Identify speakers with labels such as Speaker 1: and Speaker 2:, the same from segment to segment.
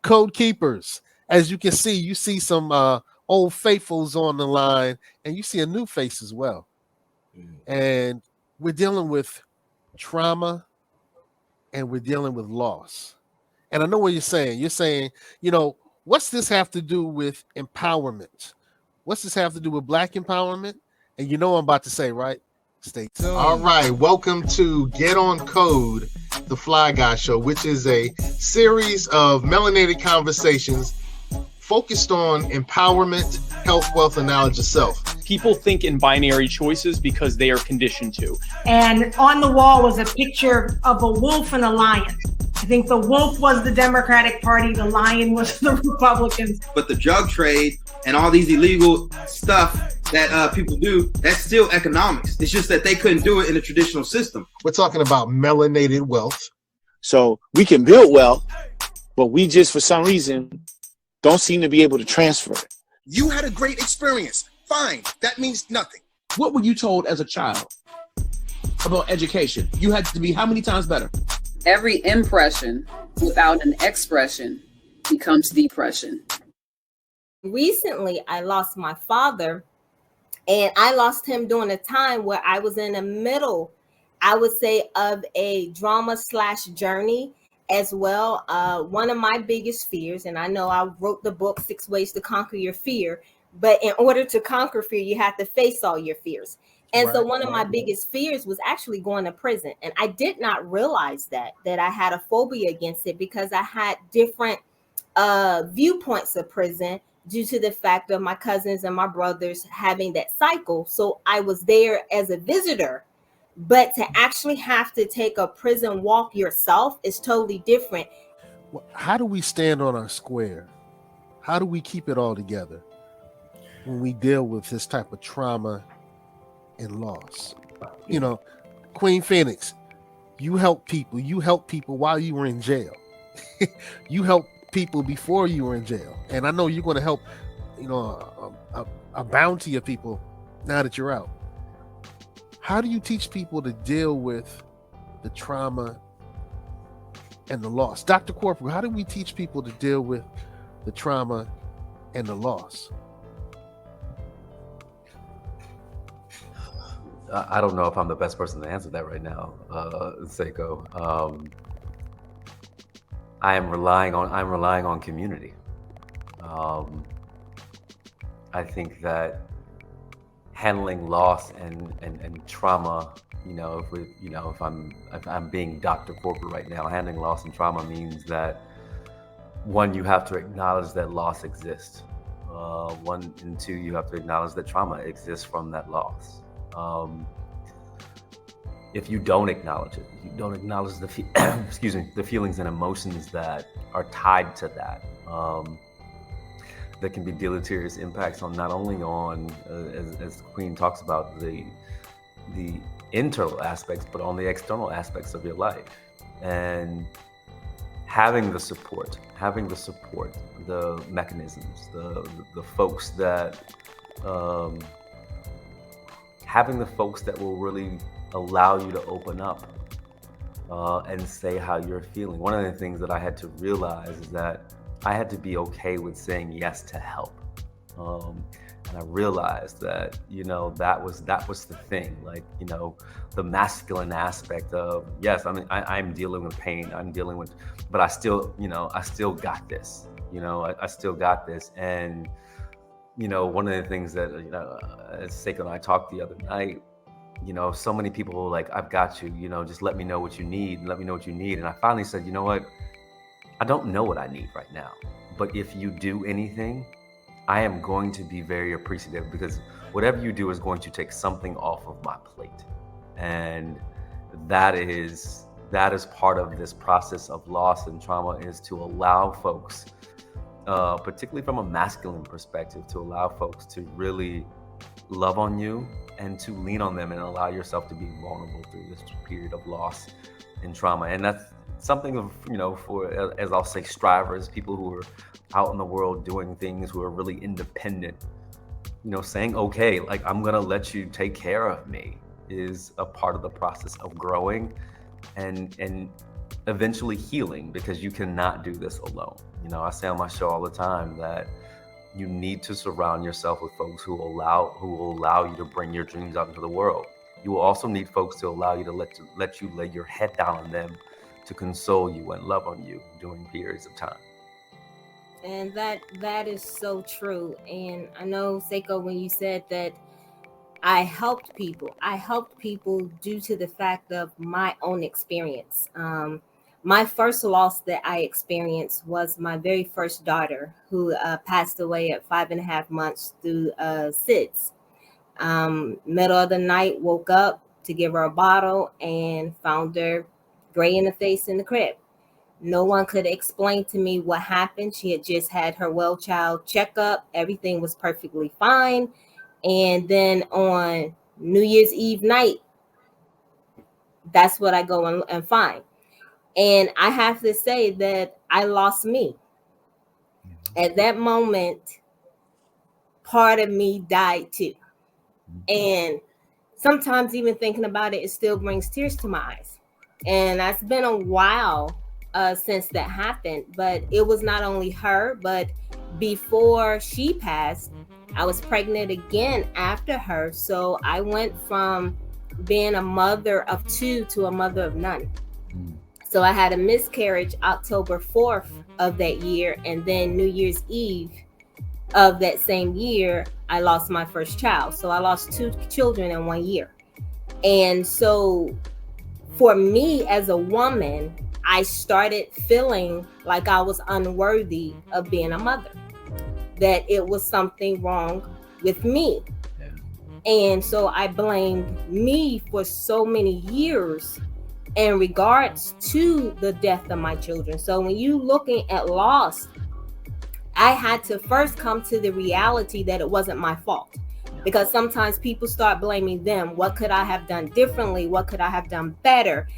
Speaker 1: Code Keepers. As you can see, you see some old faithfuls on the line, and you see a new face as well. And we're dealing with trauma, and we're dealing with loss. And I know what you're saying. You're saying, what's this have to do with empowerment? What's this have to do with Black empowerment? And you know what I'm about to say, right? Stay tuned.
Speaker 2: All right. Welcome to Get On Code, the Fly Guy Show, which is a series of melanated conversations focused on empowerment, health, wealth, and knowledge of self.
Speaker 3: People think in binary choices because they are conditioned to.
Speaker 4: And on the wall was a picture of a wolf and a lion. I think the wolf was the Democratic Party, the lion was the Republicans.
Speaker 5: But the drug trade and all these illegal stuff that people do, that's still economics. It's just that they couldn't do it in a traditional system.
Speaker 2: We're talking about melanated wealth.
Speaker 6: So we can build wealth, but we just, for some reason, don't seem to be able to transfer it.
Speaker 7: You had a great experience. Fine. That means nothing.
Speaker 8: What were you told as a child about education? You had to be how many times better?
Speaker 9: Every impression without an expression becomes depression.
Speaker 10: Recently, I lost my father, and I lost him during a time where I was in the middle, I would say, of a drama/journey as well. One of my biggest fears, and I know I wrote the book, 6 Ways to Conquer Your Fear, but in order to conquer fear, you have to face all your fears. And so one of my biggest fears was actually going to prison. And I did not realize that I had a phobia against it because I had different viewpoints of prison due to the fact of my cousins and my brothers having that cycle. So I was there as a visitor, but to actually have to take a prison walk yourself is totally different.
Speaker 1: How do we stand on our square? How do we keep it all together when we deal with this type of trauma and loss? Queen Phoenix, you help people while you were in jail. You helped people before you were in jail, and I know you're going to help a bounty of people now that you're out. How do you teach people to deal with the trauma and the loss? Dr. Corprew, how do we teach people to deal with the trauma and the loss?
Speaker 11: I don't know if I'm the best person to answer that right now, Seiko. I'm relying on community. I think that handling loss and trauma, if I'm being Dr. Corprew right now, handling loss and trauma means that, one, you have to acknowledge that loss exists. One, and two, you have to acknowledge that trauma exists from that loss. If you don't acknowledge it, if you don't acknowledge the feelings and emotions that are tied to that, that can be deleterious impacts on not only on, as the Queen talks about, the internal aspects, but on the external aspects of your life. And having the support, the mechanisms, the folks that, having the folks that will really allow you to open up and say how you're feeling. One of the things that I had to realize is that I had to be okay with saying yes to help. And I realized that, that was the thing, the masculine aspect of, yes, I'm dealing with pain, but I still got this, I still got this. And, one of the things that, as Seiko and I talked the other night, so many people were like, I've got you, just let me know what you need. And I finally said, you know what? I don't know what I need right now, but if you do anything, I am going to be very appreciative, because whatever you do is going to take something off of my plate. And that is part of this process of loss and trauma, is to allow folks, particularly from a masculine perspective, to allow folks to really love on you and to lean on them and allow yourself to be vulnerable through this period of loss and trauma. And that's something of, for, as I'll say, strivers, people who are out in the world doing things, who are really independent, saying, okay, I'm gonna let you take care of me, is a part of the process of growing and eventually healing, because you cannot do this alone. You know, I say on my show all the time that you need to surround yourself with folks who will allow you to bring your dreams out into the world. You will also need folks to allow you to let you lay your head down on them, to console you and love on you during periods of time.
Speaker 10: And that is so true. And I know, Seiko, when you said that I helped people due to the fact of my own experience. My first loss that I experienced was my very first daughter, who passed away at 5.5 months through SIDS. Middle of the night, woke up to give her a bottle and found her gray in the face in the crib. No one could explain to me what happened. She had just had her well child checkup. Everything was perfectly fine. And then on New Year's Eve night, that's what I go and find. And I have to say that I lost me. At that moment, part of me died too. And sometimes even thinking about it, it still brings tears to my eyes. And that's been a while since that happened. But it was not only her, but before she passed, I was pregnant again after her. So I went from being a mother of 2 to a mother of none. So I had a miscarriage October 4th of that year. And then New Year's Eve of that same year, I lost my first child. So I lost 2 children in 1 year. And so for me as a woman, I started feeling like I was unworthy of being a mother, that it was something wrong with me. And so I blamed me for so many years in regards to the death of my children. So when you looking at loss, I had to first come to the reality that it wasn't my fault. Because sometimes people start blaming them. What could I have done differently? What could I have done better?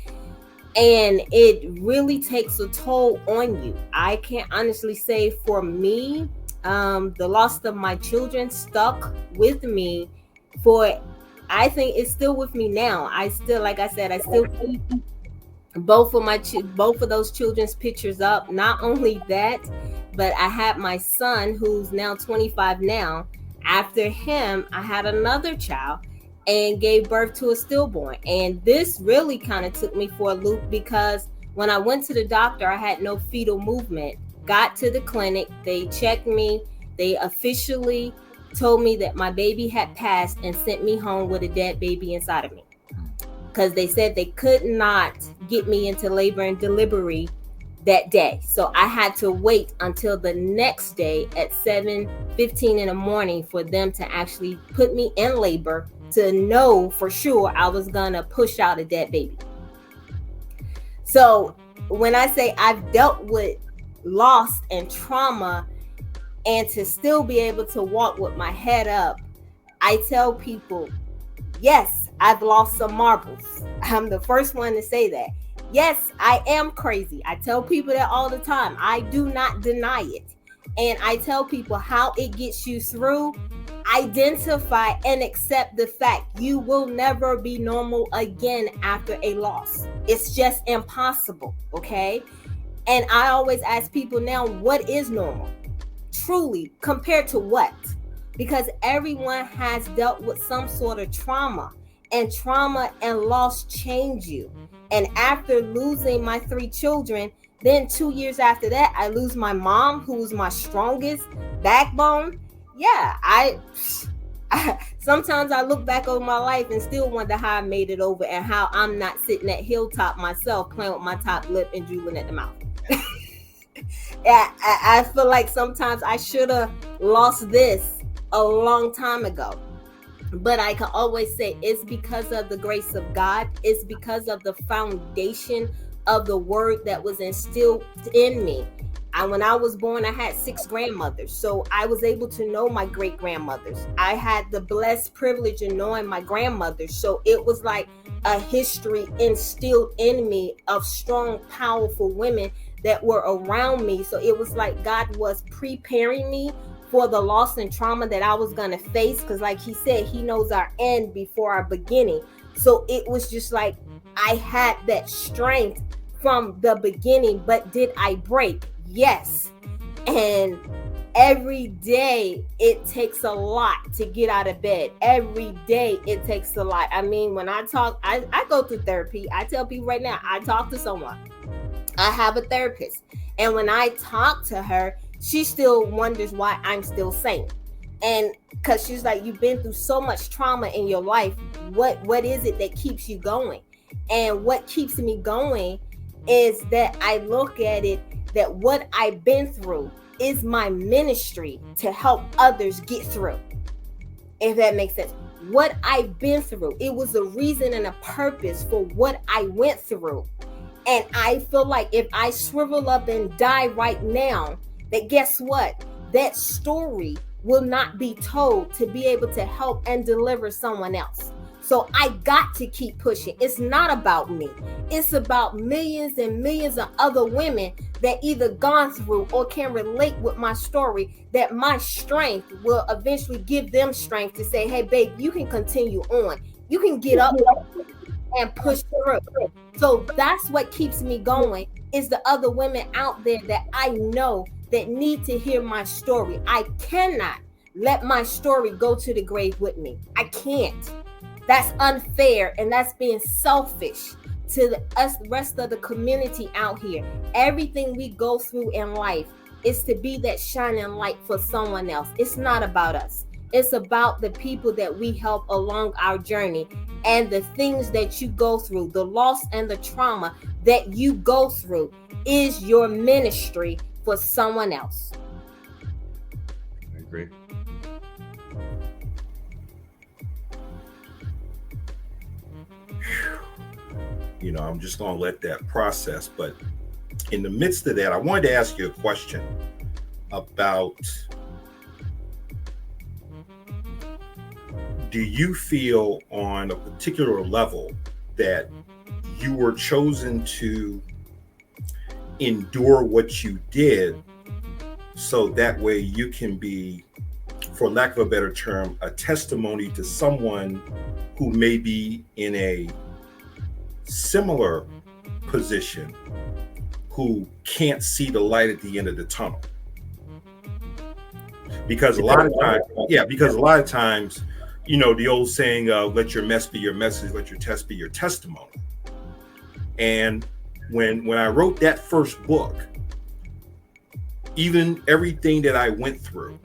Speaker 10: And it really takes a toll on you. I can't honestly say for me, the loss of my children stuck with me for, I think it's still with me now. I still, like I said, I still keep both of those children's pictures up. Not only that, but I had my son, who's now 25 now. After him, I had another child and gave birth to a stillborn. And this really kind of took me for a loop, because when I went to the doctor, I had no fetal movement. Got to the clinic, they checked me. They officially told me that my baby had passed and sent me home with a dead baby inside of me, because they said they could not get me into labor and delivery that day. So I had to wait until the next day at 7:15 in the morning for them to actually put me in labor, to know for sure I was gonna push out a dead baby. So when I say I've dealt with loss and trauma, and to still be able to walk with my head up, I tell people, yes, I've lost some marbles. I'm the first one to say that. Yes, I am crazy. I tell people that all the time. I do not deny it. And I tell people how it gets you through. Identify and accept the fact you will never be normal again after a loss. It's just impossible, okay? And I always ask people now, what is normal? Truly, compared to what? Because everyone has dealt with some sort of trauma, and trauma and loss change you. And after losing my 3 children, then 2 years after that, I lose my mom, who was my strongest backbone. Yeah, I sometimes I look back over my life and still wonder how I made it over, and how I'm not sitting at hilltop myself playing with my top lip and drooling at the mouth. I feel like sometimes I should have lost this a long time ago. But I can always say it's because of the grace of God. It's because of the foundation of the word that was instilled in me. And when I was born, I had 6 grandmothers. So I was able to know my great grandmothers. I had the blessed privilege of knowing my grandmothers. So it was like a history instilled in me of strong, powerful women that were around me. So it was like God was preparing me for the loss and trauma that I was going to face. Because like he said, he knows our end before our beginning. So it was just like I had that strength from the beginning, but did I break? Yes. And every day it takes a lot to get out of bed. Every day it takes a lot. I mean, when I talk, I go through therapy. I tell people right now, I talk to someone. I have a therapist. And when I talk to her, she still wonders why I'm still sane. And because she's like, you've been through so much trauma in your life. What is it that keeps you going? And what keeps me going is that I look at it that what I've been through is my ministry to help others get through. If that makes sense. What I've been through, it was a reason and a purpose for what I went through. And I feel like if I shrivel up and die right now, that guess what? That story will not be told to be able to help and deliver someone else. So I got to keep pushing. It's not about me. It's about millions and millions of other women that either gone through or can relate with my story, that my strength will eventually give them strength to say, hey, babe, you can continue on. You can get up and push through. So that's what keeps me going, is the other women out there that I know that need to hear my story. I cannot let my story go to the grave with me. I can't. That's unfair, and that's being selfish to us, the rest of the community out here. Everything we go through in life is to be that shining light for someone else. It's not about us. It's about the people that we help along our journey, and the things that you go through, the loss and the trauma that you go through is your ministry for someone else.
Speaker 12: I agree. You know, I'm just going to let that process. But in the midst of that, I wanted to ask you a question about, do you feel on a particular level that you were chosen to endure what you did so that way you can be, for lack of a better term, a testimony to someone who may be in a similar position, who can't see the light at the end of the tunnel? Because a lot of times, you know, the old saying, let your mess be your message, let your test be your testimony. And when I wrote that first book, even everything that I went through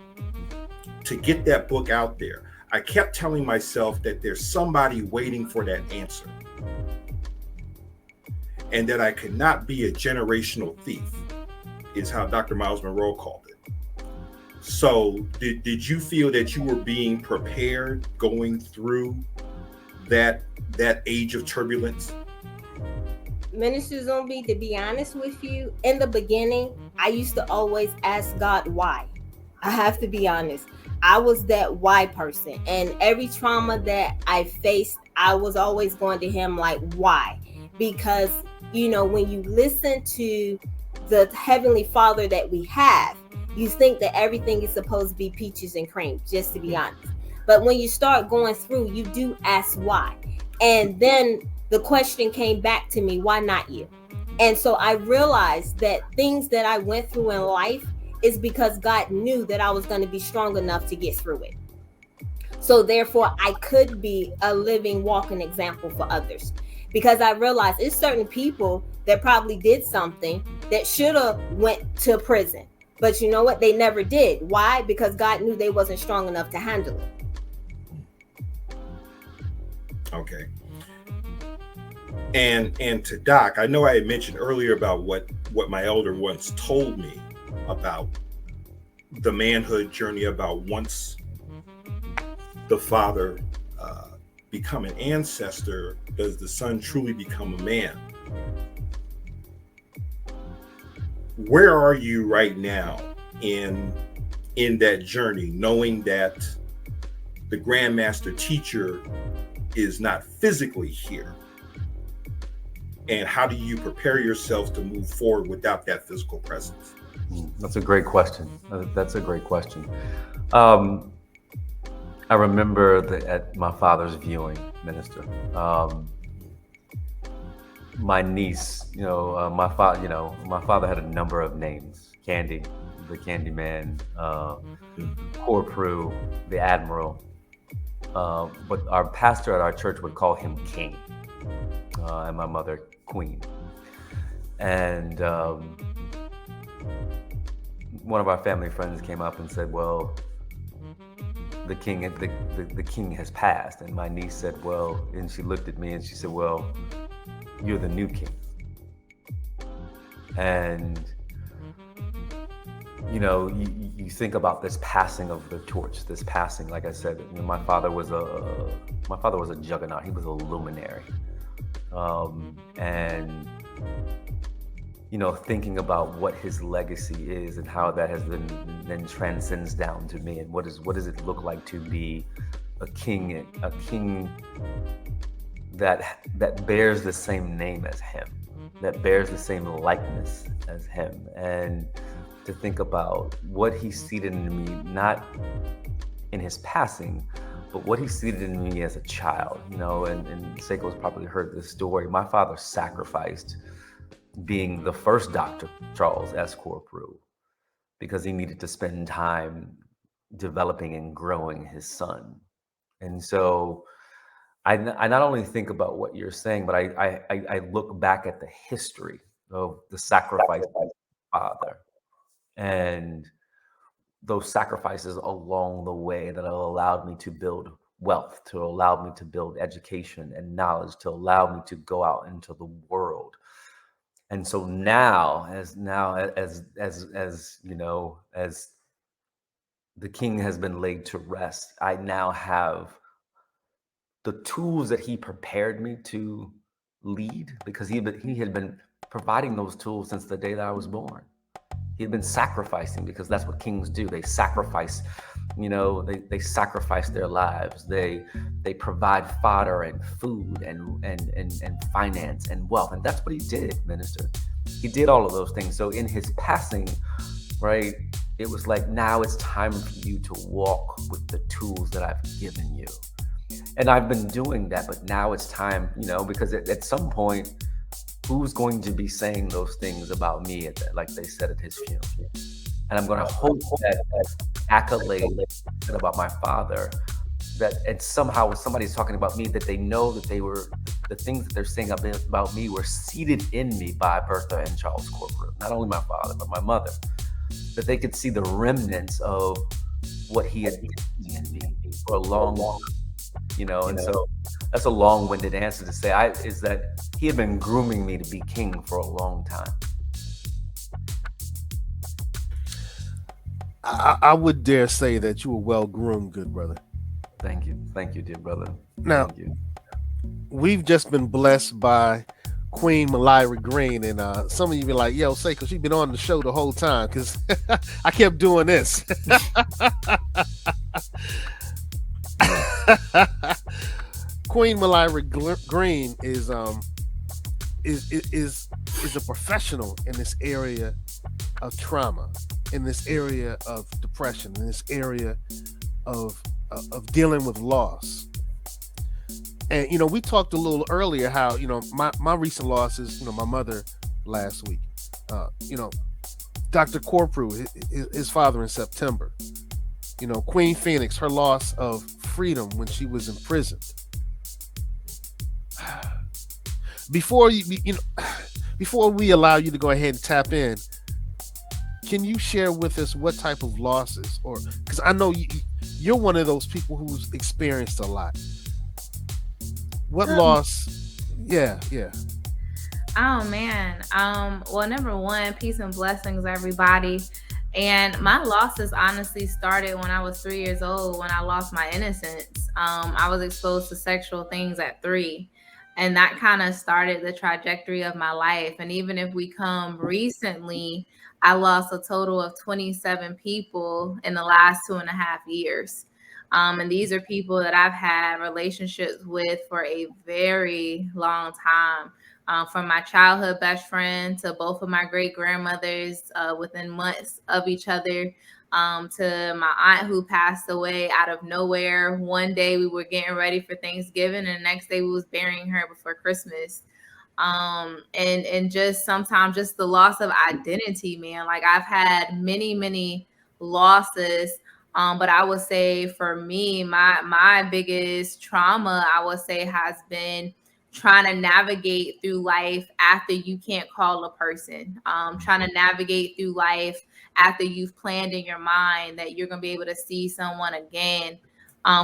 Speaker 12: to get that book out there, I kept telling myself that there's somebody waiting for that answer, and that I could not be a generational thief, is how Dr. Miles Monroe called it. So did you feel that you were being prepared going through that age of turbulence?
Speaker 10: Minister Zombie, to be honest with you, in the beginning, I used to always ask God why. I have to be honest. I was that why person. And every trauma that I faced, I was always going to him like, why? Because, you know, when you listen to the Heavenly Father that we have, you think that everything is supposed to be peaches and cream, just to be honest. But when you start going through, you do ask why. And then the question came back to me, why not you? And so I realized that things that I went through in life is because God knew that I was going to be strong enough to get through it. So therefore, I could be a living, walking example for others. Because I realized it's certain people that probably did something that should have went to prison. But you know what? They never did. Why? Because God knew they wasn't strong enough to handle it.
Speaker 12: Okay. And to Doc, I know I had mentioned earlier about what my elder once told me about the manhood journey, about once the father become an ancestor, does the son truly become a man? Where are you right now in that journey, knowing that the Grandmaster Teacher is not physically here? And how do you prepare yourself to move forward without that physical presence?
Speaker 11: That's a great question. That's a great question. I remember at my father's viewing, Minister, my niece, my father had a number of names. Candy, the Candy Man, Corprew, the Admiral. But our pastor at our church would call him King, and my mother Queen. And one of our family friends came up and said, "Well, the king has passed." And my niece said, "Well," and she looked at me and she said, "Well, you're the new king." And you think about this passing of the torch, this passing. Like I said, my father was a juggernaut. He was a luminary, and thinking about what his legacy is and how that has then transcends down to me, and what does it look like to be a king that bears the same name as him, that bears the same likeness as him, and to think about what he seeded in me, not in his passing, but what he seeded in me as a child. And Seiko's probably heard this story. My father sacrificed being the first Dr. Charles S. Corprew because he needed to spend time developing and growing his son. And so I not only think about what you're saying, but I look back at the history of the sacrifice of my father and those sacrifices along the way that have allowed me to build wealth, to allow me to build education and knowledge, to allow me to go out into the world. And so now as the king has been laid to rest, I now have the tools that he prepared me to lead, because he had been providing those tools since the day that I was born. He had been sacrificing, because that's what kings do. They sacrifice, they sacrifice their lives. They provide fodder and food and finance and wealth. And that's what he did, minister. He did all of those things. So in his passing, right, it was like, now it's time for you to walk with the tools that I've given you. And I've been doing that, but now it's time, because at some point, who's going to be saying those things about me, like they said at his funeral? And I'm going to hope that accolade said about my father, that and somehow when somebody's talking about me, that they know that the things that they're saying about me were seeded in me by Bertha and Charles Corprew. Not only my father, but my mother. That they could see the remnants of what he had given in me for a long time. And so that's a long-winded answer to say is that he had been grooming me to be king for a long time.
Speaker 1: I would dare say that you were well groomed, good brother.
Speaker 11: Thank you, dear brother.
Speaker 1: Now, we've just been blessed by Queen Mylira Green, and some of you be like, "Yo, Seiko, she's been on the show the whole time," because I kept doing this. Queen Mylira Green is a professional in this area of trauma, in this area of depression, in this area of dealing with loss. And we talked a little earlier how my recent loss is my mother last week. Dr. Corprew, his father in September. Queen Phoenix, her loss of freedom when she was imprisoned. Before we allow you to go ahead and tap in, can you share with us what type of losses, or because I know you're one of those people who's experienced a lot. What loss? Yeah.
Speaker 13: Oh man. Well, number one, peace and blessings, everybody. And my losses honestly started when I was 3 years old, when I lost my innocence. I was exposed to sexual things at 3. And that kind of started the trajectory of my life. And even if we come recently, I lost a total of 27 people in the last 2.5 years. And these are people that I've had relationships with for a very long time. From my childhood best friend to both of my great grandmothers within months of each other, to my aunt who passed away out of nowhere. One day we were getting ready for Thanksgiving, and the next day we was burying her before Christmas. And just sometimes just the loss of identity, man. Like I've had many losses. But I would say for me, my biggest trauma, I would say, has been trying to navigate through life after you can't call a person, trying to navigate through life after you've planned in your mind that you're going to be able to see someone again.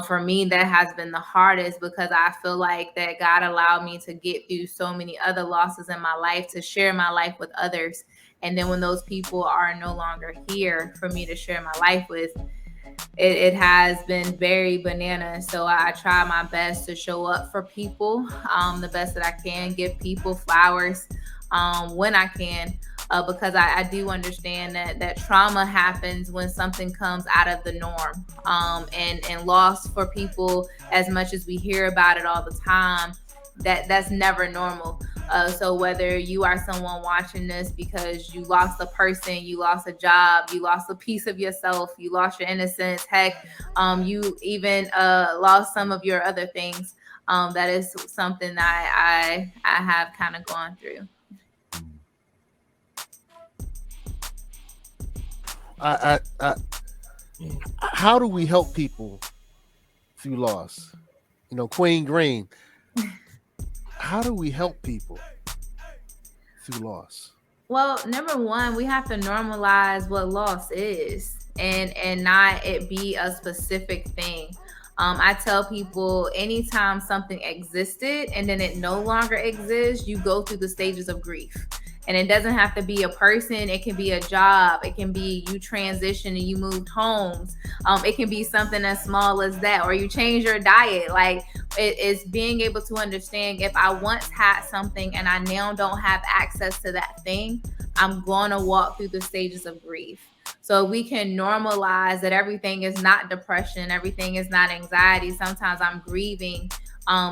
Speaker 13: For me, that has been the hardest, because I feel like that God allowed me to get through so many other losses in my life, to share my life with others. And then when those people are no longer here for me to share my life with, it has been very bananas. So I try my best to show up for people, the best that I can, give people flowers when I can, because I do understand that trauma happens when something comes out of the norm, and loss for people, as much as we hear about it all the time, that's never normal. So whether you are someone watching this because you lost a person, you lost a job, you lost a piece of yourself, you lost your innocence, heck, you even lost some of your other things, that is something that I have kind of gone through.
Speaker 1: How do we help people through loss? Queen Green, how do we help people through loss?
Speaker 13: Well, number one, we have to normalize what loss is, and not it be a specific thing. I tell people, anytime something existed and then it no longer exists, you go through the stages of grief. And it doesn't have to be a person. It can be a job. It can be you transition and you moved homes. It can be something as small as that, or you change your diet. Like, it's being able to understand, if I once had something and I now don't have access to that thing, I'm going to walk through the stages of grief. So we can normalize that everything is not depression, everything is not anxiety. Sometimes I'm grieving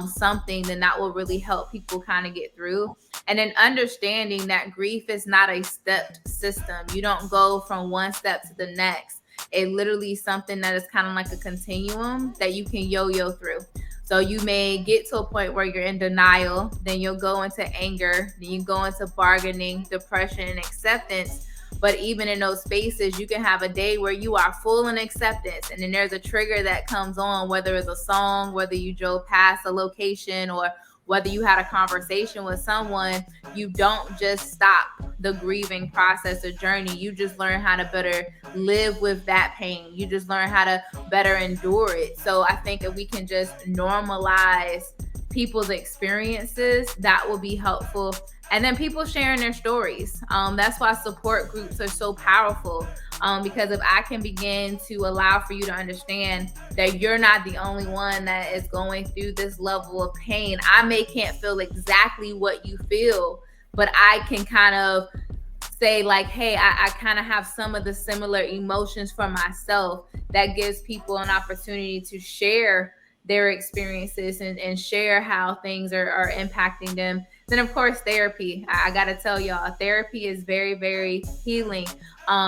Speaker 13: something, then that will really help people kind of get through. And then understanding that grief is not a stepped system. You don't go from one step to the next. It literally is something that is kind of like a continuum that you can yo-yo through. So you may get to a point where you're in denial, then you'll go into anger, then you go into bargaining, depression, and acceptance. But even in those spaces, you can have a day where you are full in acceptance, and then there's a trigger that comes on, whether it's a song, whether you drove past a location, or whether you had a conversation with someone. You don't just stop the grieving process or journey. You just learn how to better live with that pain. You just learn how to better endure it. So I think if we can just normalize people's experiences, that will be helpful. And then people sharing their stories. That's why support groups are so powerful. Because if I can begin to allow for you to understand that you're not the only one that is going through this level of pain. I can't feel exactly what you feel, but I can kind of say like, hey, I kind of have some of the similar emotions for myself. That gives people an opportunity to share their experiences and share how things are impacting them. Then of course, therapy. I gotta tell y'all, therapy is very, very healing.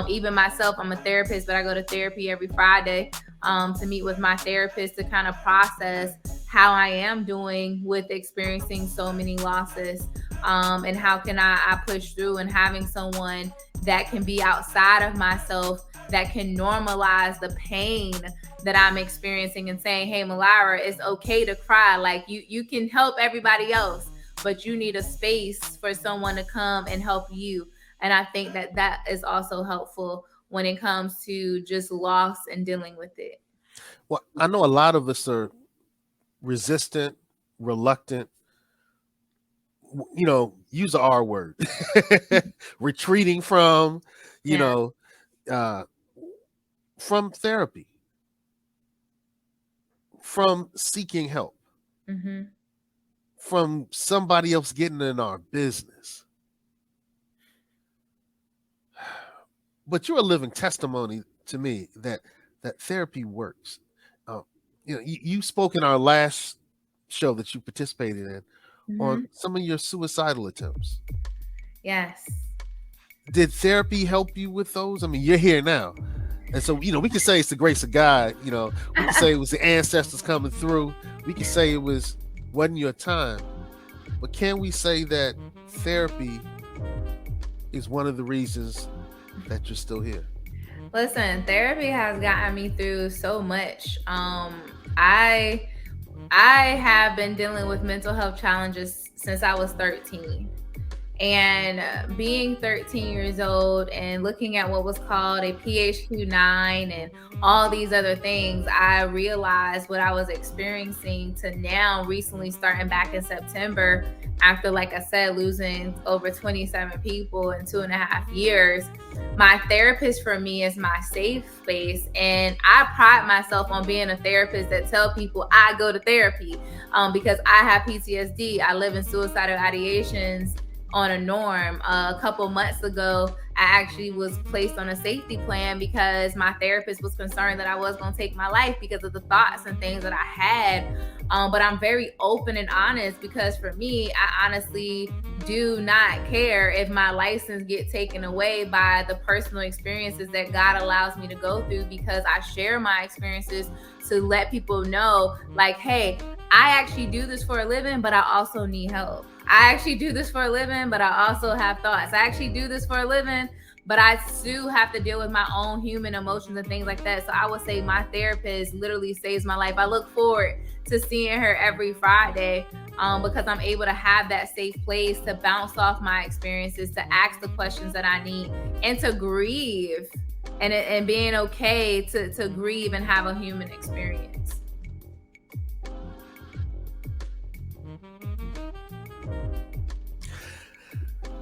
Speaker 13: Even myself, I'm a therapist, but I go to therapy every Friday to meet with my therapist to kind of process how I am doing with experiencing so many losses, and how can I push through, and having someone that can be outside of myself, that can normalize the pain that I'm experiencing, and saying, hey, Mylira, it's okay to cry. Like you can help everybody else, but you need a space for someone to come and help you. And I think that is also helpful when it comes to just loss and dealing with it.
Speaker 1: Well, I know a lot of us are resistant, reluctant, use the R word, retreating from, from therapy, from seeking help, from somebody else getting in our business. But you're a living testimony to me that therapy works. You spoke in our last show that you participated in on some of your suicidal attempts.
Speaker 13: Yes.
Speaker 1: Did therapy help you with those? I mean, you're here now. And so, we can say it's the grace of God. We can say it was the ancestors coming through. We can say it wasn't your time. but can we say that therapy is one of the reasons that you're still here?
Speaker 13: Listen, therapy has gotten me through so much. I have been dealing with mental health challenges since I was 13. And being 13 years old and looking at what was called a PHQ-9 and all these other things, I realized what I was experiencing to now recently starting back in September after, like I said, losing over 27 people in 2.5 years. My therapist for me is my safe space. And I pride myself on being a therapist that tell people I go to therapy because I have PTSD. I live in suicidal ideations on a norm. A couple months ago, I actually was placed on a safety plan because my therapist was concerned that I was going to take my life because of the thoughts and things that I had. But I'm very open and honest because for me, I honestly do not care if my license gets taken away by the personal experiences that God allows me to go through, because I share my experiences to let people know, like, hey, I actually do this for a living, but I also need help. I actually do this for a living, but I also have thoughts. I actually do this for a living, but I still have to deal with my own human emotions and things like that. So I would say my therapist literally saves my life. I look forward to seeing her every Friday because I'm able to have that safe place to bounce off my experiences, to ask the questions that I need, and to grieve and being okay to grieve and have a human experience.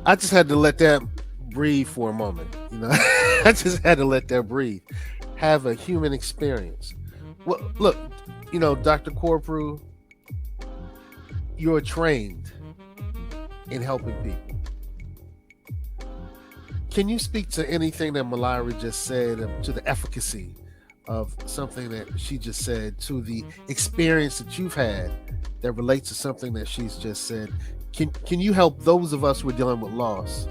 Speaker 1: I just had to let that breathe for a moment. You know, I just had to let that breathe. Have a human experience. Well, look, you know, Dr. Corprew, you're trained in helping people. Can you speak to anything that Mylira just said, to the efficacy of something that she just said, to the experience that you've had that relates to something that she's just said? Can you help those of us who are dealing with loss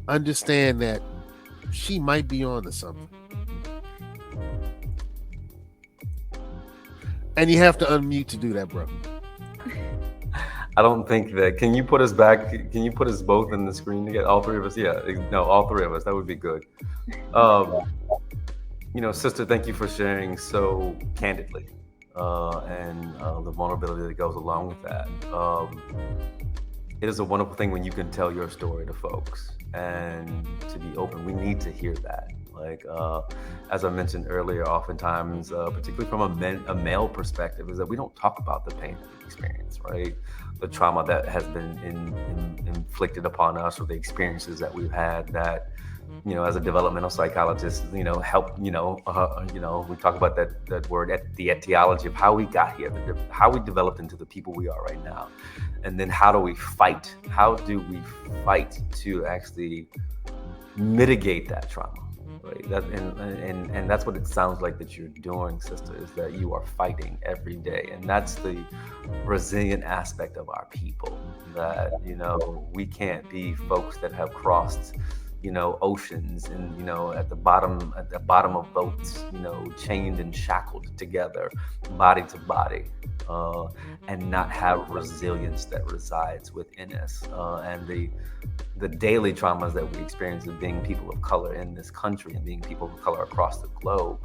Speaker 1: understand that she might be on to something? And you have to unmute to do that, bro.
Speaker 11: I don't think that. Can you put us back? Can you put us both in the screen to get all three of us? Yeah, no, all three of us. That would be good. You know, sister, thank you for sharing so candidly and the vulnerability that goes along with that. It is a wonderful thing when you can tell your story to folks and to be open. We need to hear that. Like, as I mentioned earlier, oftentimes, particularly from a male perspective, is that we don't talk about the pain that we experience, right? The trauma that has been inflicted upon us, or the experiences that we've had that, you know, as a developmental psychologist, you know, help, you know, we talk about that word, the etiology of how we got here, how we developed into the people we are right now. And then how do we fight? How do we fight to actually mitigate that trauma? Right? And that's what it sounds like that you're doing, sister, is that you are fighting every day. And that's the resilient aspect of our people, that, you know, we can't be folks that have crossed, you know, oceans and, you know, at the bottom of boats, you know, chained and shackled together, body to body, and not have resilience that resides within us. And the daily traumas that we experience of being people of color in this country and being people of color across the globe,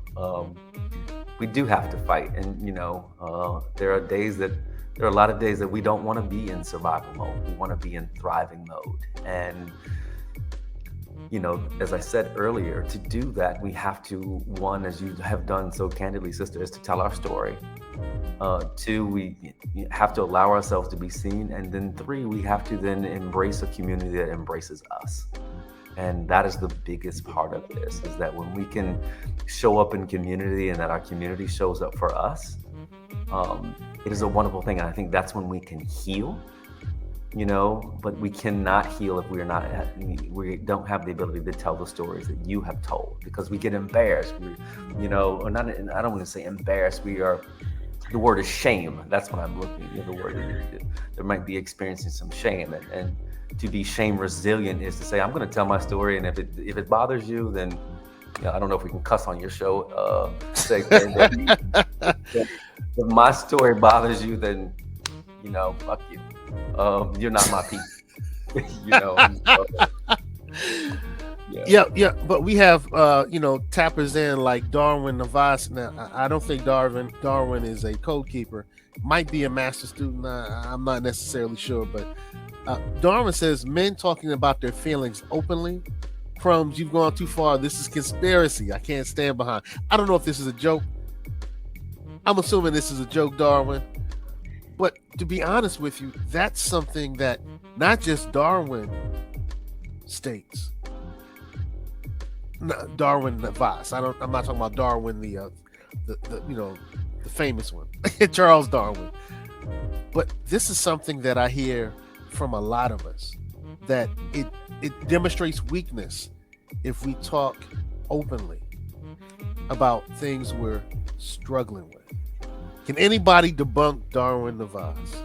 Speaker 11: we do have to fight. And, you know, there are a lot of days that we don't want to be in survival mode. We want to be in thriving mode. And, you know, as I said earlier, to do that, we have to, one, as you have done so candidly, sister, is to tell our story. Two, we have to allow ourselves to be seen. And then three, we have to then embrace a community that embraces us. And that is the biggest part of this, is that when we can show up in community and that our community shows up for us, it is a wonderful thing. And I think that's when we can heal. You know, but we cannot heal if we don't have the ability to tell the stories that you have told, because we get embarrassed. You know, or not. I don't want to say embarrassed. The word is shame. That's what I'm looking at. The word, there might be experiencing some shame, and to be shame resilient is to say, I'm going to tell my story, and if it bothers you, then, you know, I don't know if we can cuss on your show. If my story bothers you, then, you know, fuck you. You're not my piece. You know. So,
Speaker 1: yeah. But we have tappers in like Darwin Navas. Now I don't think Darwin is a code keeper. Might be a master student. I'm not necessarily sure, but Darwin says men talking about their feelings openly. Crumbs, you've gone too far. This is conspiracy. I can't stand behind. I don't know if this is a joke. I'm assuming this is a joke, Darwin. But to be honest with you, that's something that not just Darwin states. No, Darwin Navas. I'm not talking about Darwin, the famous one, Charles Darwin. But this is something that I hear from a lot of us, that it demonstrates weakness if we talk openly about things we're struggling with. Can anybody debunk Darwin Navas?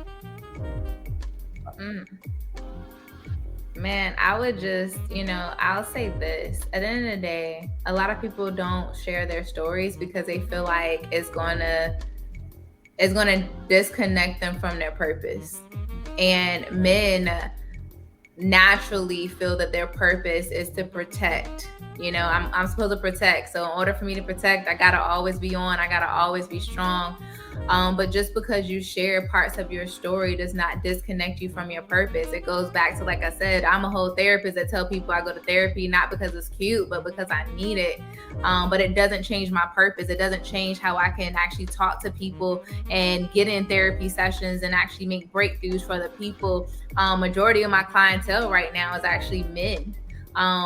Speaker 13: Man, I would just, I'll say this. At the end of the day, a lot of people don't share their stories because they feel like it's going to disconnect them from their purpose. And men naturally feel that their purpose is to protect. I'm supposed to protect. So in order for me to protect, I got to always be on. I got to always be strong. But just because you share parts of your story does not disconnect you from your purpose. It goes back to, like I said, I'm a whole therapist that tell people I go to therapy, not because it's cute, but because I need it. But it doesn't change my purpose. It doesn't change how I can actually talk to people and get in therapy sessions and actually make breakthroughs for the people. Majority of my clientele right now is actually men.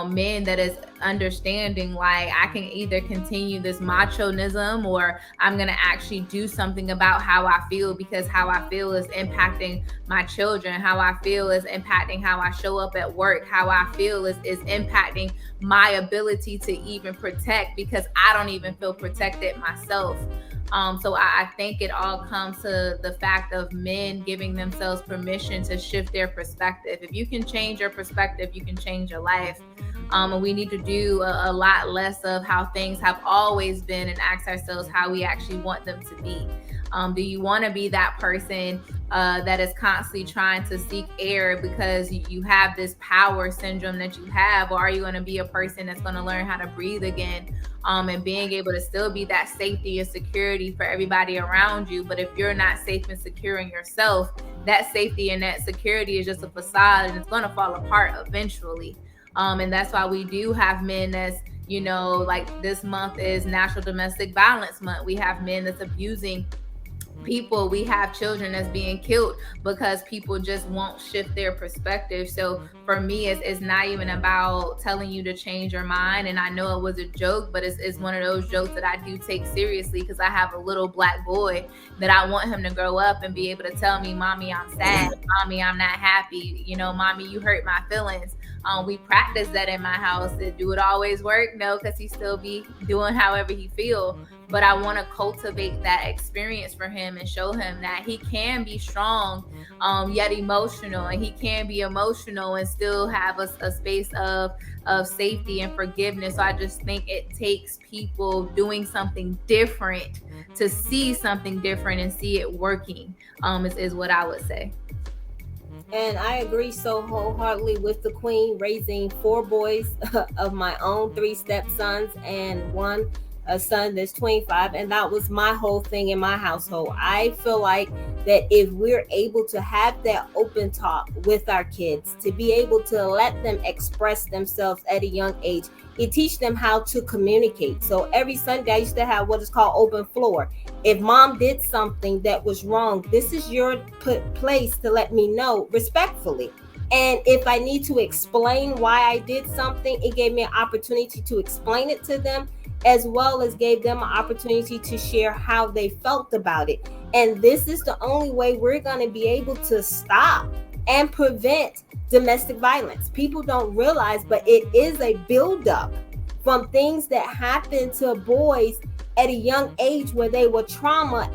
Speaker 13: Men that is understanding, like, I can either continue this machoism or I'm going to actually do something about how I feel, because how I feel is impacting my children. How I feel is impacting how I show up at work. How I feel is impacting my ability to even protect, because I don't even feel protected myself. So I think it all comes to the fact of men giving themselves permission to shift their perspective. If you can change your perspective, you can change your life. And we need to do a lot less of how things have always been and ask ourselves how we actually want them to be. Do you want to be that person that is constantly trying to seek air because you have this power syndrome that you have? Or are you going to be a person that's going to learn how to breathe again? And being able to still be that safety and security for everybody around you. But if you're not safe and secure in yourself, that safety and that security is just a facade, and it's going to fall apart eventually. And that's why we do have men that's, like this month is National Domestic Violence Month. We have men that's abusing people. We have children that's being killed because people just won't shift their perspective. So for me, it's not even about telling you to change your mind. And I know it was a joke, but it's one of those jokes that I do take seriously, because I have a little black boy that I want him to grow up and be able to tell me, Mommy, I'm sad. Mommy, I'm not happy. Mommy, you hurt my feelings. We practice that in my house. Do it always work? No, because he still be doing however he feel. But I want to cultivate that experience for him and show him that he can be strong, yet emotional, and he can be emotional and still have a space of safety and forgiveness. So I just think it takes people doing something different to see something different and see it working, is what I would say.
Speaker 10: And I agree so wholeheartedly with the queen, raising 4 boys of my own, 3 stepsons and a son that's 25, and that was my whole thing in my household. I feel like that if we're able to have that open talk with our kids, to be able to let them express themselves at a young age, it teach them how to communicate. So every Sunday I used to have what is called open floor. If mom did something that was wrong, this is your place to let me know respectfully. And if I need to explain why I did something, it gave me an opportunity to explain it to them, as well as gave them an opportunity to share how they felt about it. And this is the only way we're going to be able to stop and prevent domestic violence. People don't realize, but it is a buildup from things that happen to boys at a young age where they were trauma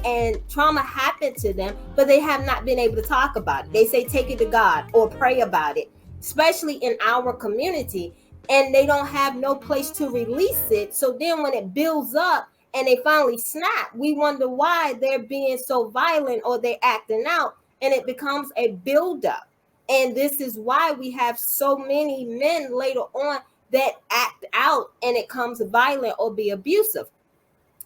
Speaker 10: happened to them, but they have not been able to talk about it. They say, take it to God or pray about it, especially in our community. And they don't have no place to release it. So then when it builds up and they finally snap, we wonder why they're being so violent or they're acting out. and it becomes a buildup. And this is why we have so many men later on that act out and it comes violent or be abusive.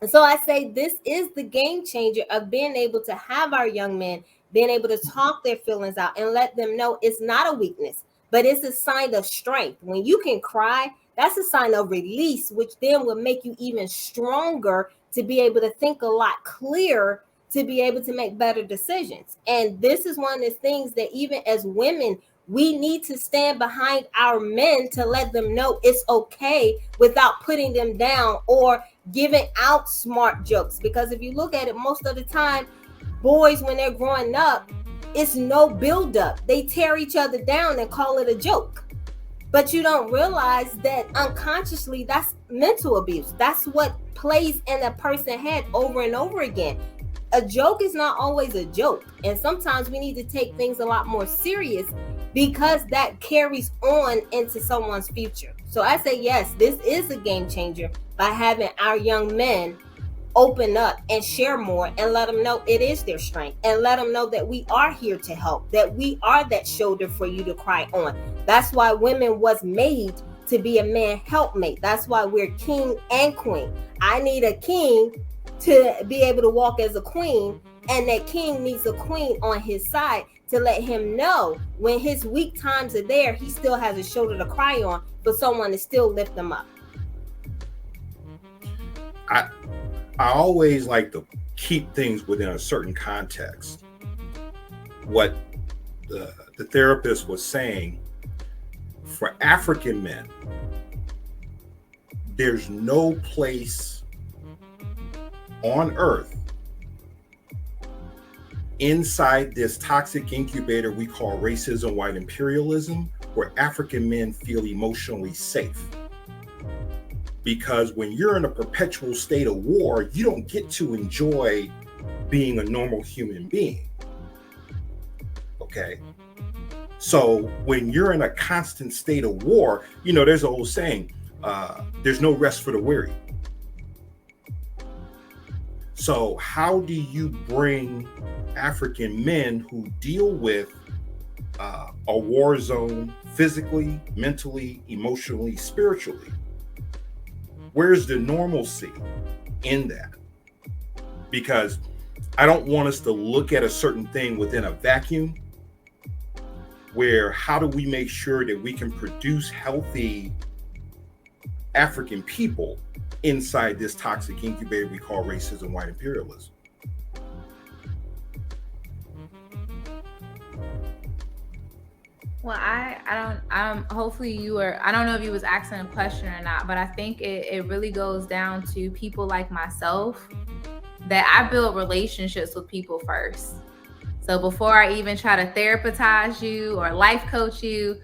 Speaker 10: And so I say this is the game changer of being able to have our young men being able to talk their feelings out and let them know it's not a weakness, but it's a sign of strength. When you can cry, that's a sign of release, which then will make you even stronger to be able to think a lot clearer, to be able to make better decisions. And this is one of the things that even as women, we need to stand behind our men to let them know it's okay without putting them down or giving out smart jokes. Because if you look at it, most of the time, boys, when they're growing up, it's no buildup. They tear each other down and call it a joke. But you don't realize that unconsciously, that's mental abuse. That's what plays in a person's head over and over again. A joke is not always a joke. And sometimes we need to take things a lot more serious because that carries on into someone's future. So I say, yes, this is a game changer by having our young men open up and share more and let them know it is their strength and let them know that we are here to help, that we are that shoulder for you to cry on. That's why women was made to be a man helpmate. That's why we're king and queen. I need a king to be able to walk as a queen, and that king needs a queen on his side to let him know when his weak times are there, he still has a shoulder to cry on, but someone to still lift them up.
Speaker 12: I always like to keep things within a certain context. What the therapist was saying, for African men, there's no place on earth inside this toxic incubator we call racism, white imperialism, where African men feel emotionally safe. Because when you're in a perpetual state of war, you don't get to enjoy being a normal human being. Okay? So when you're in a constant state of war, you know, there's an old saying, there's no rest for the weary. So how do you bring African men who deal with a war zone physically, mentally, emotionally, spiritually? Where's the normalcy in that? Because I don't want us to look at a certain thing within a vacuum, where how do we make sure that we can produce healthy African people inside this toxic incubator we call racism, white imperialism?
Speaker 13: Well, I don't, hopefully you were, I don't know if you was asking a question or not, but I think it really goes down to people like myself, that I build relationships with people first. So before I even try to therapize you or life coach you,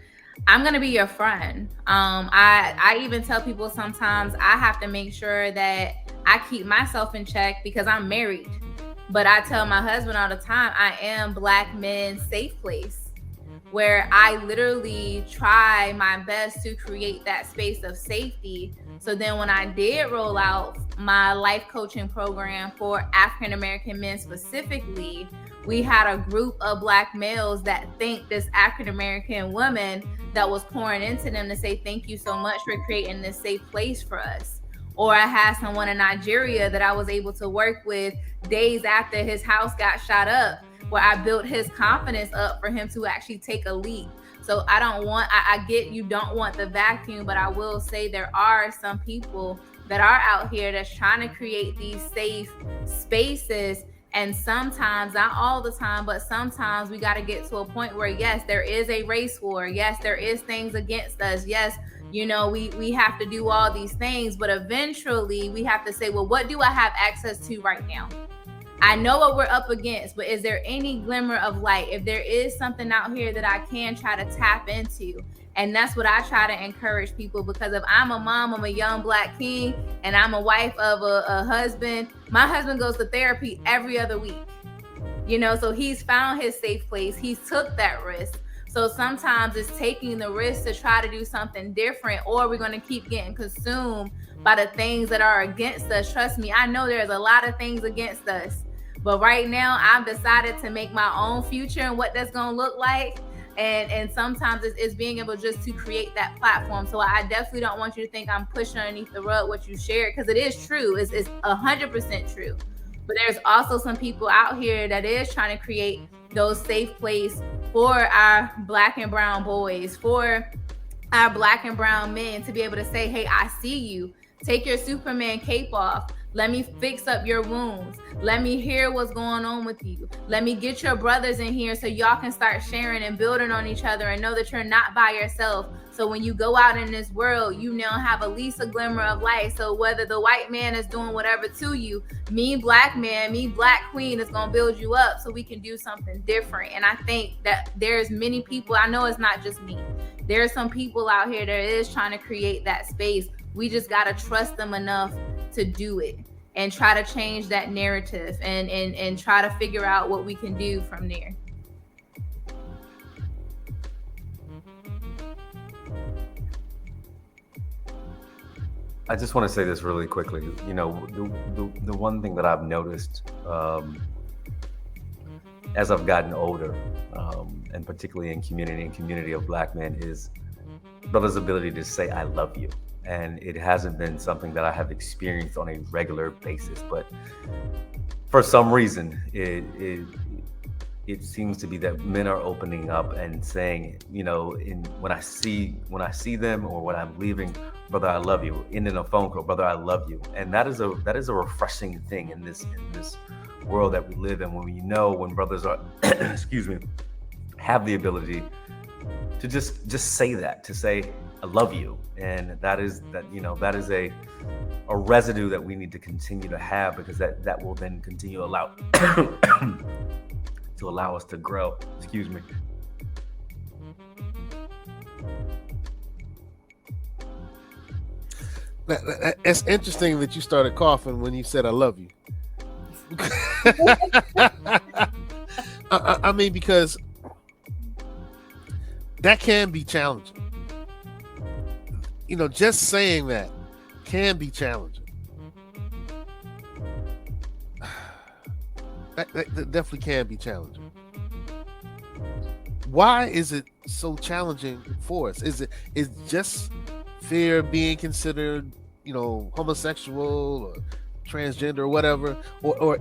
Speaker 13: I'm going to be your friend. I even tell people sometimes I have to make sure that I keep myself in check because I'm married. But I tell my husband all the time, I am Black men's safe place, where I literally try my best to create that space of safety. So then when I did roll out my life coaching program for African-American men specifically, we had a group of Black males that thanked this African-American woman that was pouring into them to say, thank you so much for creating this safe place for us. Or I had someone in Nigeria that I was able to work with days after his house got shot up, where I built his confidence up for him to actually take a leap. So I get you don't want the vacuum, but I will say there are some people that are out here that's trying to create these safe spaces. And sometimes, not all the time, but sometimes we got to get to a point where, yes, there is a race war. Yes, there is things against us. Yes, you know, we have to do all these things, but eventually we have to say, well, what do I have access to right now? I know what we're up against, but is there any glimmer of light? If there is something out here that I can try to tap into, and that's what I try to encourage people, because if I'm a mom, I'm a young Black king, and I'm a wife of a husband, my husband goes to therapy every other week, you know, so he's found his safe place. He's took that risk. So sometimes it's taking the risk to try to do something different, or we're going to keep getting consumed by the things that are against us. Trust me, I know there's a lot of things against us, But right now, I've decided to make my own future and what that's going to look like. And sometimes it's being able just to create that platform. So I definitely don't want you to think I'm pushing underneath the rug what you shared, because it is true. It's 100% true. But there's also some people out here that is trying to create those safe places for our Black and brown boys, for our Black and brown men to be able to say, hey, I see you. Take your Superman cape off. Let me fix up your wounds. Let me hear what's going on with you. Let me get your brothers in here so y'all can start sharing and building on each other and know that you're not by yourself. So when you go out in this world, you now have at least a glimmer of light. So whether the white man is doing whatever to you, me Black man, me Black queen is going to build you up so we can do something different. And I think that there's many people, I know it's not just me. There's some people out here that is trying to create that space. We just got to trust them enough to do it and try to change that narrative and try to figure out what we can do from there.
Speaker 11: I just want to say this really quickly. You know, the one thing that I've noticed as I've gotten older, and particularly in community of Black men, is brothers' ability to say I love you. And it hasn't been something that I have experienced on a regular basis, but for some reason, it seems to be that men are opening up and saying, you know, when I see them or when I'm leaving, brother, I love you. In a phone call, brother, I love you. And that is a refreshing thing in this world that we live in, when brothers are, excuse me, have the ability to just say that, to say, I love you. And that is a residue that we need to continue to have, because that will then continue to allow us to grow. Excuse me.
Speaker 1: It's interesting that you started coughing when you said I love you. I mean, because that can be challenging. You know, just saying that can be challenging. That definitely can be challenging. Why is it so challenging for us? Is just fear of being considered, you know, homosexual or transgender or whatever, or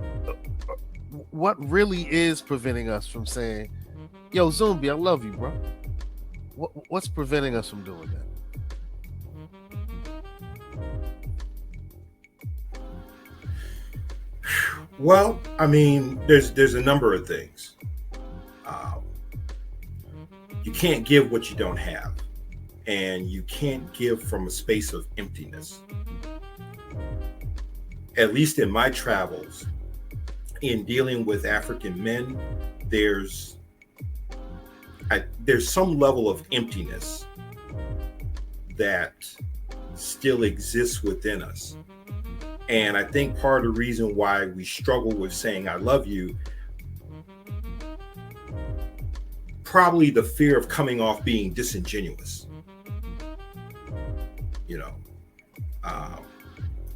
Speaker 1: what really is preventing us from saying, "Yo, Zumbi, I love you, bro"? What's preventing us from doing that?
Speaker 12: Well, I mean, there's a number of things. You can't give what you don't have, and you can't give from a space of emptiness. At least in my travels, in dealing with African men, there's some level of emptiness that still exists within us. And I think part of the reason why we struggle with saying I love you, probably the fear of coming off being disingenuous. You know,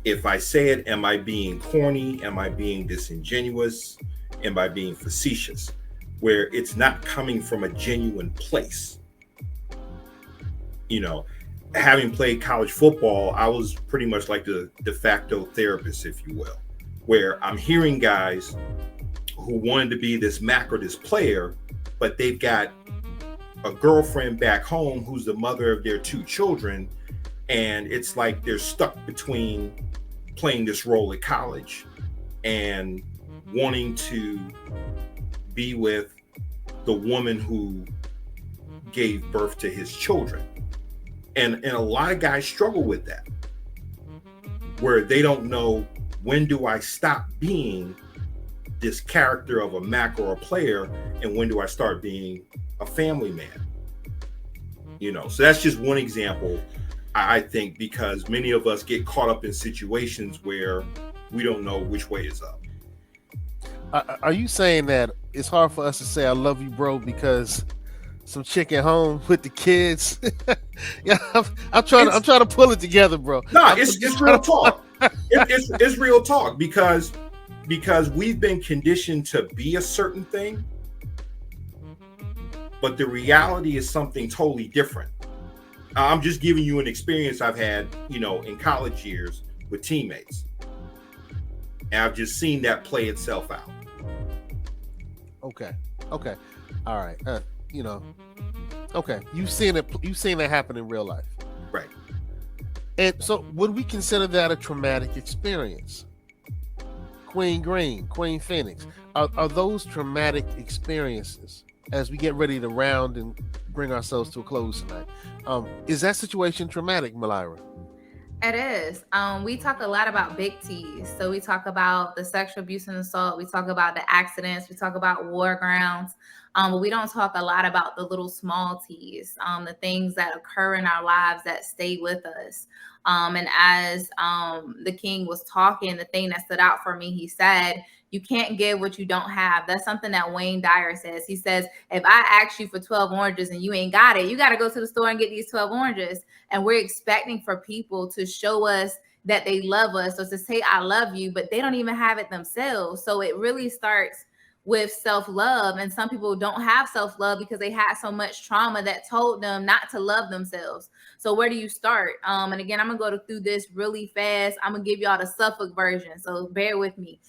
Speaker 12: if I say it, am I being corny? Am I being disingenuous? Am I being facetious? Where it's not coming from a genuine place. You know, having played college football, I was pretty much like the de facto therapist, if you will, where I'm hearing guys who wanted to be this Mac or this player, but they've got a girlfriend back home who's the mother of their 2 children. And it's like they're stuck between playing this role at college and wanting to be with the woman who gave birth to his children. And a lot of guys struggle with that, where they don't know, when do I stop being this character of a Mac or a player, and when do I start being a family man? You know, so that's just one example, I think, because many of us get caught up in situations where we don't know which way is up.
Speaker 1: Are you saying that it's hard for us to say I love you, bro, because some chick at home with the kids? Yeah, I'm trying to pull it together, bro.
Speaker 12: No, it's real talk. It's real talk, because because we've been conditioned to be a certain thing, but the reality is something totally different. I'm just giving you an experience I've had, in college years with teammates. And I've just seen that play itself out.
Speaker 1: Okay. All right. Okay. You've seen it happen in real life.
Speaker 12: Right.
Speaker 1: And so would we consider that a traumatic experience? Queen Green, Queen Phoenix, are those traumatic experiences, as we get ready to round and bring ourselves to a close tonight? Is that situation traumatic, Mylira?
Speaker 13: It is. We talk a lot about big T's. So we talk about the sexual abuse and assault. We talk about the accidents. We talk about war grounds. But we don't talk a lot about the little small T's, the things that occur in our lives that stay with us. And as the king was talking, the thing that stood out for me, he said, you can't give what you don't have. That's something that Wayne Dyer says. He says, if I ask you for 12 oranges and you ain't got it, you got to go to the store and get these 12 oranges. And we're expecting for people to show us that they love us, or to say, I love you, but they don't even have it themselves. So it really starts with self-love. And some people don't have self-love because they had so much trauma that told them not to love themselves. So where do you start? And again, I'm gonna go through this really fast. I'm gonna give y'all the Suffolk version, so bear with me.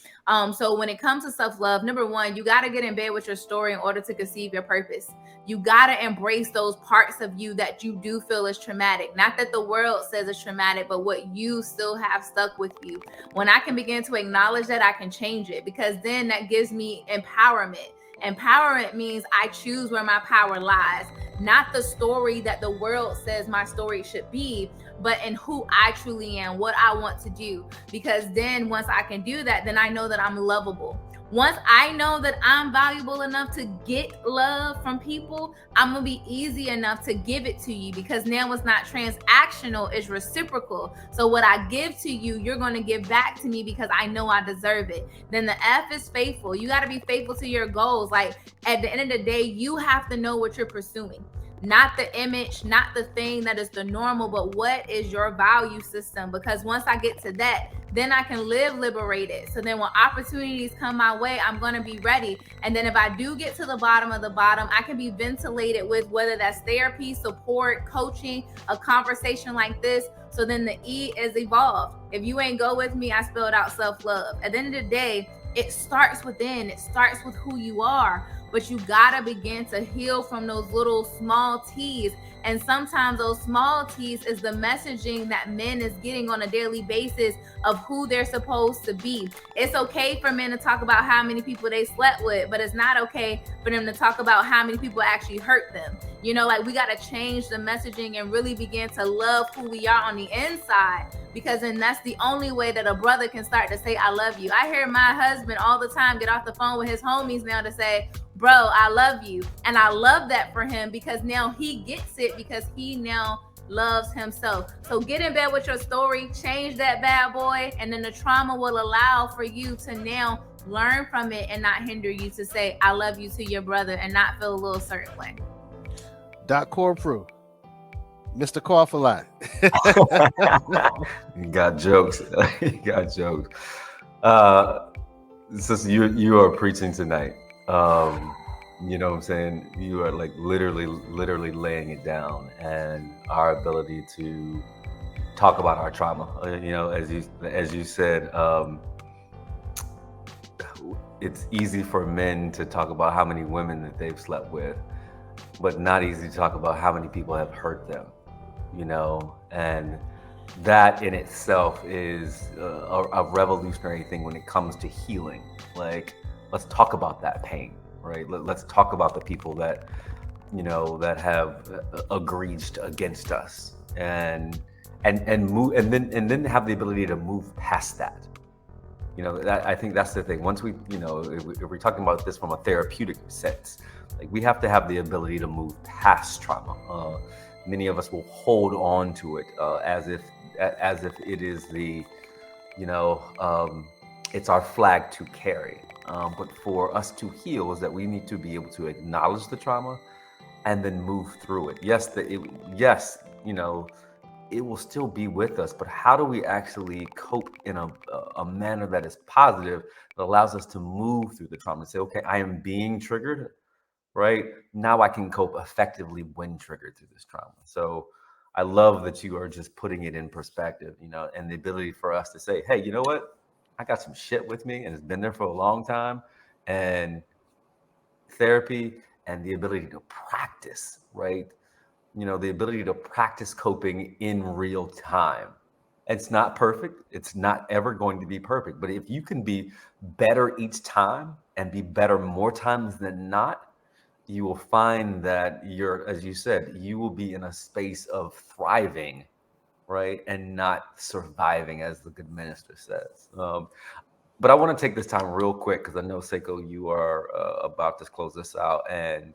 Speaker 13: So when it comes to self-love, number one, you got to get in bed with your story in order to conceive your purpose. You got to embrace those parts of you that you do feel is traumatic. Not that the world says it's traumatic, but what you still have stuck with you. When I can begin to acknowledge that, I can change it, because then that gives me empowerment. Empowerment means I choose where my power lies, not the story that the world says my story should be, but in who I truly am, what I want to do. Because then once I can do that, then I know that I'm lovable. Once I know that I'm valuable enough to get love from people, I'm going to be easy enough to give it to you, because now it's not transactional, it's reciprocal. So what I give to you, you're going to give back to me because I know I deserve it. Then the F is faithful. You got to be faithful to your goals. Like at the end of the day, you have to know what you're pursuing. Not the image, not the thing that is the normal, but what is your value system? Because once I get to that, then I can live liberated. So then when opportunities come my way, I'm going to be ready. And then if I do get to the bottom of the bottom, I can be ventilated with, whether that's therapy, support, coaching, a conversation like this. So then the E is evolved. If you ain't go with me, I spelled out self-love. At the end of the day, it starts within. It starts with who you are. But you gotta begin to heal from those little small T's. And sometimes those small T's is the messaging that men is getting on a daily basis of who they're supposed to be. It's okay for men to talk about how many people they slept with, but it's not okay for them to talk about how many people actually hurt them. You know, like we gotta change the messaging and really begin to love who we are on the inside, because then that's the only way that a brother can start to say, I love you. I hear my husband all the time get off the phone with his homies now to say, bro, I love you. And I love that for him, because now he gets it, because he now loves himself. So get in bed with your story, change that bad boy, and then the trauma will allow for you to now learn from it and not hinder you to say, I love you to your brother and not feel a little certain way.
Speaker 1: Doc Corprew, Mr. Cough a lot.
Speaker 11: You got jokes. You got jokes. Sister, you are preaching tonight. You know what I'm saying? You are like literally laying it down, and our ability to talk about our trauma. You know, as you said, it's easy for men to talk about how many women that they've slept with, but not easy to talk about how many people have hurt them. You know, and that in itself is a revolutionary thing when it comes to healing. Like, let's talk about that pain. Right. Let's talk about the people that, you know, that have egreged against us, and move, and then have the ability to move past that. You know, I think that's the thing. Once we, you know, if we're talking about this from a therapeutic sense, like we have to have the ability to move past trauma. Many of us will hold on to it as if it is the, you know, it's our flag to carry. But for us to heal is that we need to be able to acknowledge the trauma and then move through it. Yes, you know, it will still be with us. But how do we actually cope in a manner that is positive, that allows us to move through the trauma and say, okay, I am being triggered, right? Now I can cope effectively when triggered through this trauma. So I love that you are just putting it in perspective, you know, and the ability for us to say, hey, you know what? I got some shit with me and it's been there for a long time. And therapy and the ability to practice, right? You know, the ability to practice coping in real time. It's not perfect. It's not ever going to be perfect. But if you can be better each time and be better more times than not, you will find that you're, as you said, you will be in a space of thriving, right? And not surviving, as the good minister says. But I want to take this time real quick because I know, Seiko, you are about to close this out. And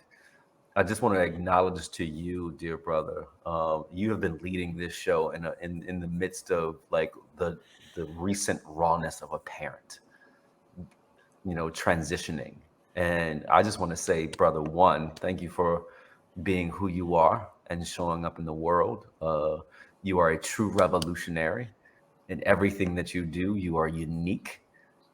Speaker 11: I just want to acknowledge to you, dear brother, you have been leading this show in the midst of like the recent rawness of a parent, you know, transitioning. And I just want to say, brother, one, thank you for being who you are and showing up in the world. You are a true revolutionary in everything that you do. You are unique.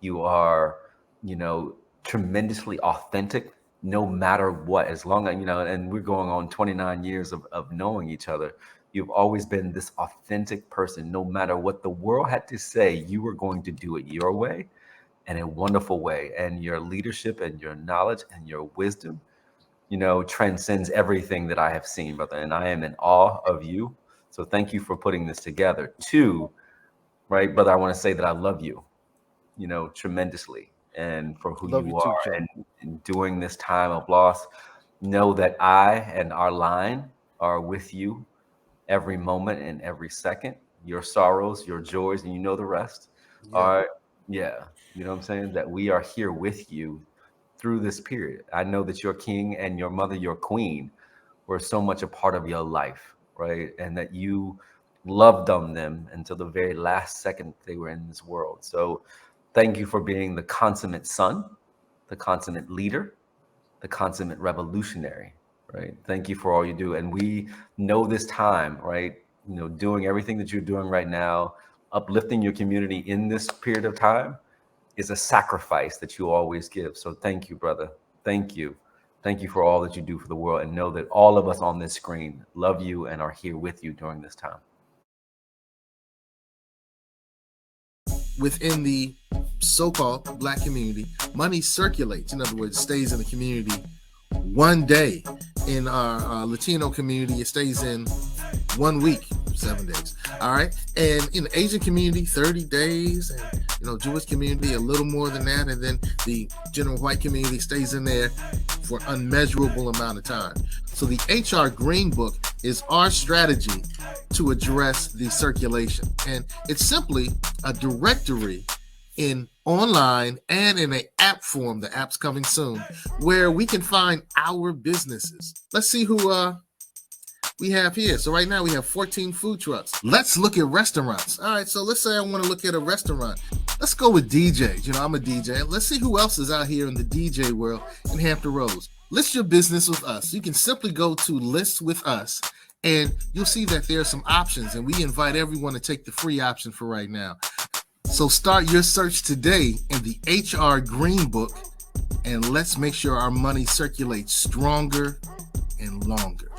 Speaker 11: You are, you know, tremendously authentic, no matter what, as long as, you know, and we're going on 29 years of knowing each other. You've always been this authentic person. No matter what the world had to say, you were going to do it your way, and a wonderful way. And your leadership and your knowledge and your wisdom, you know, transcends everything that I have seen, brother. And I am in awe of you. So thank you for putting this together. Two, right, brother, I want to say that I love you, you know, tremendously, and for who you are. And during this time of loss, know that I and our line are with you every moment and every second. Your sorrows, your joys, and you know the rest are, you know what I'm saying? That we are here with you through this period. I know that your king and your mother, your queen, were so much a part of your life, right? And that you loved on them until the very last second they were in this world. So thank you for being the consummate son, the consummate leader, the consummate revolutionary, right? Thank you for all you do. And we know this time, right? You know, doing everything that you're doing right now, uplifting your community in this period of time is a sacrifice that you always give. So thank you, brother. Thank you. Thank you for all that you do for the world, and know that all of us on this screen love you and are here with you during this time.
Speaker 1: Within the so-called Black community, money circulates. In other words, stays in the community one day. In our Latino community, it stays in 1 week, 7 days. All right. And in the Asian community, 30 days. And, you know, Jewish community, a little more than that. And then the general white community stays in there for unmeasurable amount of time. So the HR Green Book is our strategy to address the circulation. And it's simply a directory in online and in an app form. The app's coming soon, where we can find our businesses. Let's see who we have here. So right now we have 14 food trucks. Let's look at restaurants. All right, so let's say I want to look at a restaurant. Let's go with DJs. You know, I'm a DJ. Let's see who else is out here in the DJ world in Hampton Roads. List your business with us. You can simply go to List with Us, and you'll see that there are some options, and we invite everyone to take the free option for right now. So start your search today in the HR Green Book, and let's make sure our money circulates stronger and longer.